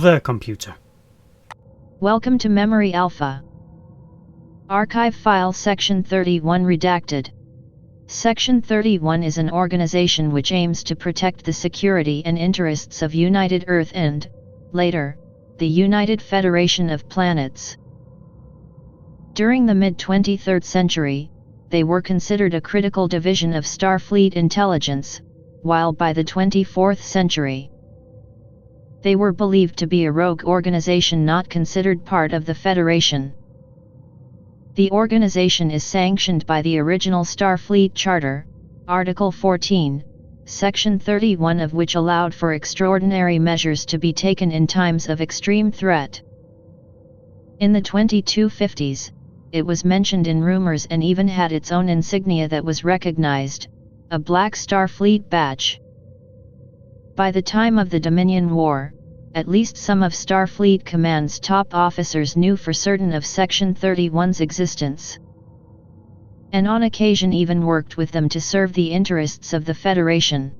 the computer. Welcome to Memory Alpha. Archive File Section 31 Redacted. Section 31 is an organization which aims to protect the security and interests of United Earth and, later, the United Federation of Planets. During the mid-23rd century, they were considered a critical division of Starfleet intelligence, while by the 24th century, they were believed to be a rogue organization not considered part of the Federation. The organization is sanctioned by the original Starfleet Charter, Article 14, Section 31 of which allowed for extraordinary measures to be taken in times of extreme threat. In the 2250s, it was mentioned in rumors and even had its own insignia that was recognized, a black Starfleet badge. By the time of the Dominion War, at least some of Starfleet Command's top officers knew for certain of Section 31's existence, and on occasion even worked with them to serve the interests of the Federation.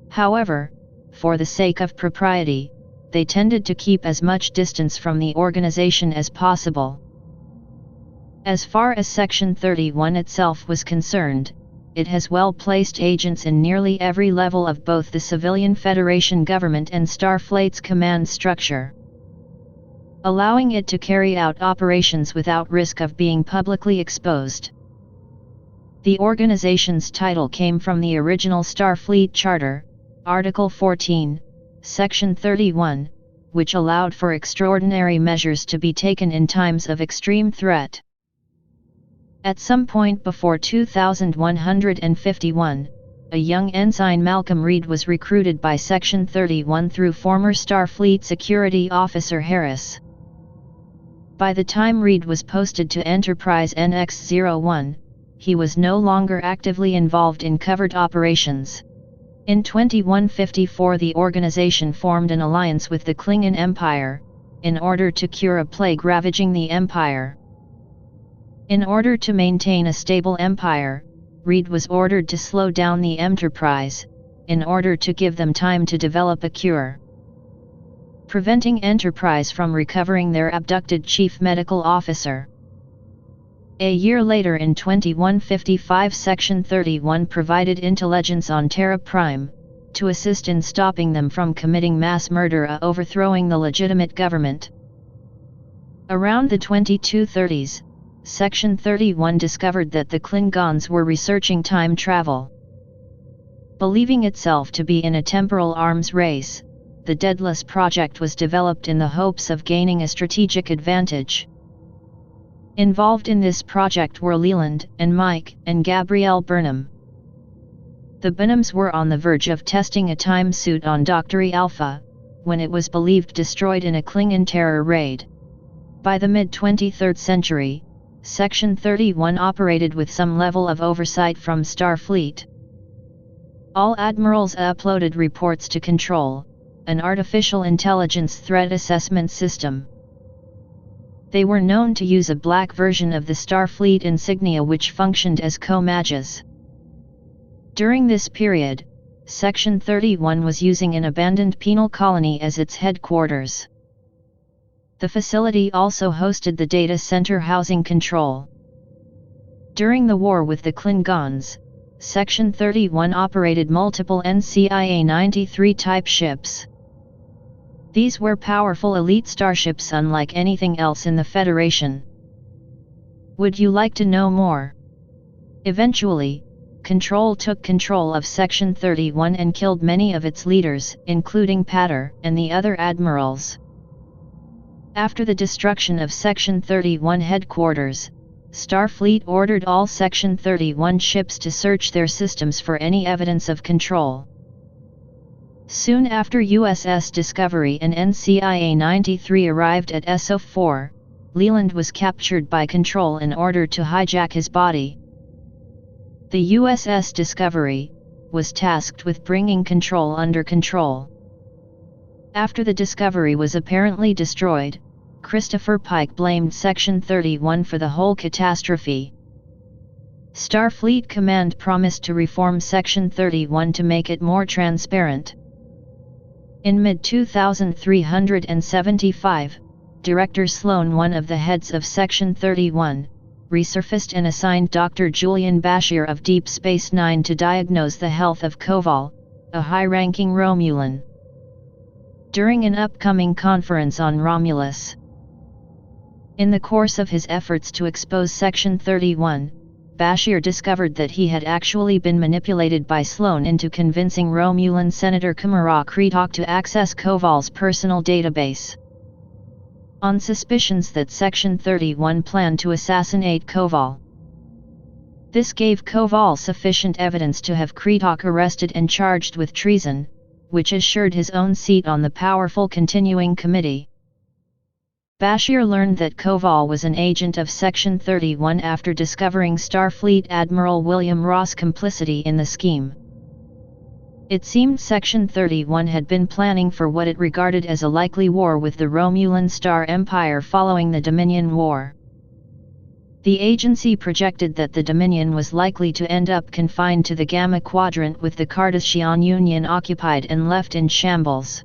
However, for the sake of propriety, they tended to keep as much distance from the organization as possible. As far as Section 31 itself was concerned, it has well-placed agents in nearly every level of both the civilian Federation government and Starfleet's command structure, allowing it to carry out operations without risk of being publicly exposed. The organization's title came from the original Starfleet Charter, Article 14, Section 31, which allowed for extraordinary measures to be taken in times of extreme threat. At some point before 2151, a young ensign Malcolm Reed was recruited by Section 31 through former Starfleet security officer Harris. By the time Reed was posted to Enterprise NX-01, he was no longer actively involved in covert operations. In 2154 the organization formed an alliance with the Klingon Empire, in order to cure a plague ravaging the Empire. In order to maintain a stable empire, Reed was ordered to slow down the Enterprise, in order to give them time to develop a cure, preventing Enterprise from recovering their abducted chief medical officer. A year later in 2155 Section 31 provided intelligence on Terra Prime, to assist in stopping them from committing mass murder or overthrowing the legitimate government. Around the 2230s, Section 31 discovered that the Klingons were researching time travel. Believing itself to be in a temporal arms race, the Daedalus project was developed in the hopes of gaining a strategic advantage. Involved in this project were Leland and Mike and Gabrielle Burnham. The Burnhams were on the verge of testing a time suit on Dr. Alpha, when it was believed destroyed in a Klingon terror raid. By the mid-23rd century, Section 31 operated with some level of oversight from Starfleet. All admirals uploaded reports to Control, an artificial intelligence threat assessment system. They were known to use a black version of the Starfleet insignia which functioned as co-mages. During this period, Section 31 was using an abandoned penal colony as its headquarters. The facility also hosted the data center housing Control. During the war with the Klingons, Section 31 operated multiple NCIA-93 type ships. These were powerful elite starships unlike anything else in the Federation. Would you like to know more? Eventually, Control took control of Section 31 and killed many of its leaders, including Pater and the other admirals. After the destruction of Section 31 headquarters, Starfleet ordered all Section 31 ships to search their systems for any evidence of Control. Soon after USS Discovery and NCIA-93 arrived at SO4, Leland was captured by Control in order to hijack his body. The USS Discovery was tasked with bringing Control under control. After the Discovery was apparently destroyed, Christopher Pike blamed Section 31 for the whole catastrophe. Starfleet Command promised to reform Section 31 to make it more transparent. In mid-2375, Director Sloan, one of the heads of Section 31, resurfaced and assigned Dr. Julian Bashir of Deep Space Nine to diagnose the health of Koval, a high-ranking Romulan. During an upcoming conference on Romulus. In the course of his efforts to expose Section 31, Bashir discovered that he had actually been manipulated by Sloan into convincing Romulan Senator Kamara Kretok to access Koval's personal database. On suspicions that Section 31 planned to assassinate Koval. This gave Koval sufficient evidence to have Kretok arrested and charged with treason, which assured his own seat on the powerful Continuing Committee. Bashir learned that Koval was an agent of Section 31 after discovering Starfleet Admiral William Ross' complicity in the scheme. It seemed Section 31 had been planning for what it regarded as a likely war with the Romulan Star Empire following the Dominion War. The agency projected that the Dominion was likely to end up confined to the Gamma Quadrant with the Cardassian Union occupied and left in shambles.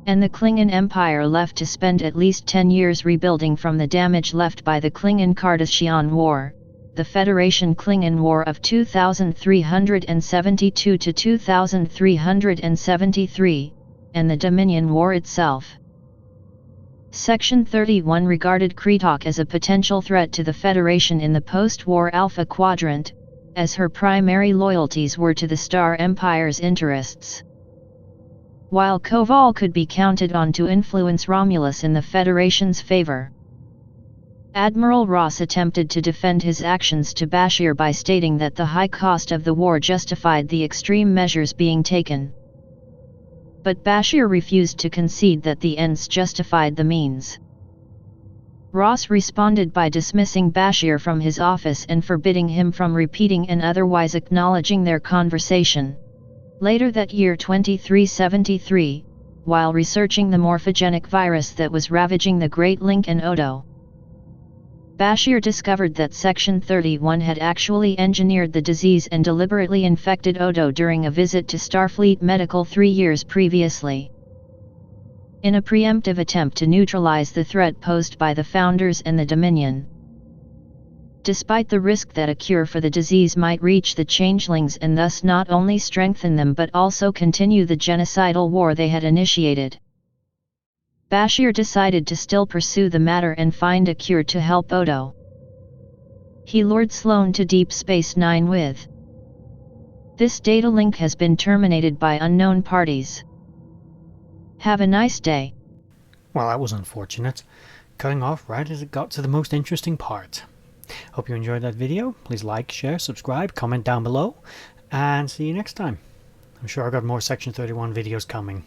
And the Klingon Empire left to spend at least 10 years rebuilding from the damage left by the Klingon-Cardassian War, the Federation-Klingon War of 2372 to 2373, and the Dominion War itself. Section 31 regarded Kretok as a potential threat to the Federation in the post-war Alpha Quadrant, as her primary loyalties were to the Star Empire's interests. While Koval could be counted on to influence Romulus in the Federation's favor. Admiral Ross attempted to defend his actions to Bashir by stating that the high cost of the war justified the extreme measures being taken. But Bashir refused to concede that the ends justified the means. Ross responded by dismissing Bashir from his office and forbidding him from repeating and otherwise acknowledging their conversation. Later that year 2373, while researching the morphogenic virus that was ravaging the Great Link and Odo, Bashir discovered that Section 31 had actually engineered the disease and deliberately infected Odo during a visit to Starfleet Medical 3 years previously. In a preemptive attempt to neutralize the threat posed by the Founders and the Dominion. Despite the risk that a cure for the disease might reach the changelings and thus not only strengthen them but also continue the genocidal war they had initiated. Bashir decided to still pursue the matter and find a cure to help Odo. He lured Sloan to Deep Space Nine with. This data link has been terminated by unknown parties. Have a nice day. Well, that was unfortunate. Cutting off right as it got to the most interesting part. Hope you enjoyed that video. Please like, share, subscribe, comment down below, and see you next time. I'm sure I've got more Section 31 videos coming.